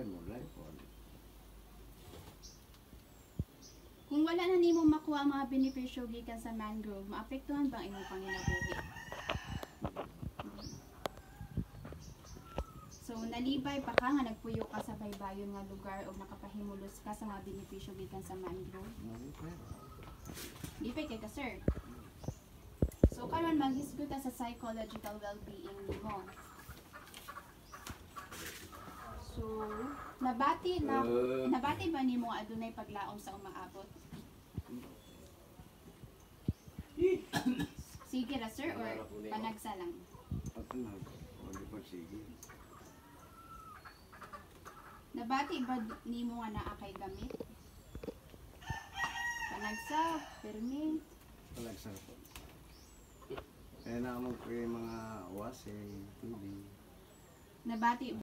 Mulay po. Kung wala na nimo makuha ang mga benepisyo gikan sa mangrove, maapektuhan bang imong panginabuhi? So nalibay pa ka nga nagpuyo ka sa baybayon nga lugar o nakapahimulos ka sa mga benepisyo gikan sa mangrove? Lipay kay ka, sir. So karon maghisgot ta sa psychological well-being nimo. So nabati ba nimo adunay paglaom sa umaabot? Sige ra, sir, or panagsa lang? Nabati ba nimo nga naa kay gamit? Panagsa, permi? Panagsa po. Kaya naman ko yung mga wase, tubig. Nabati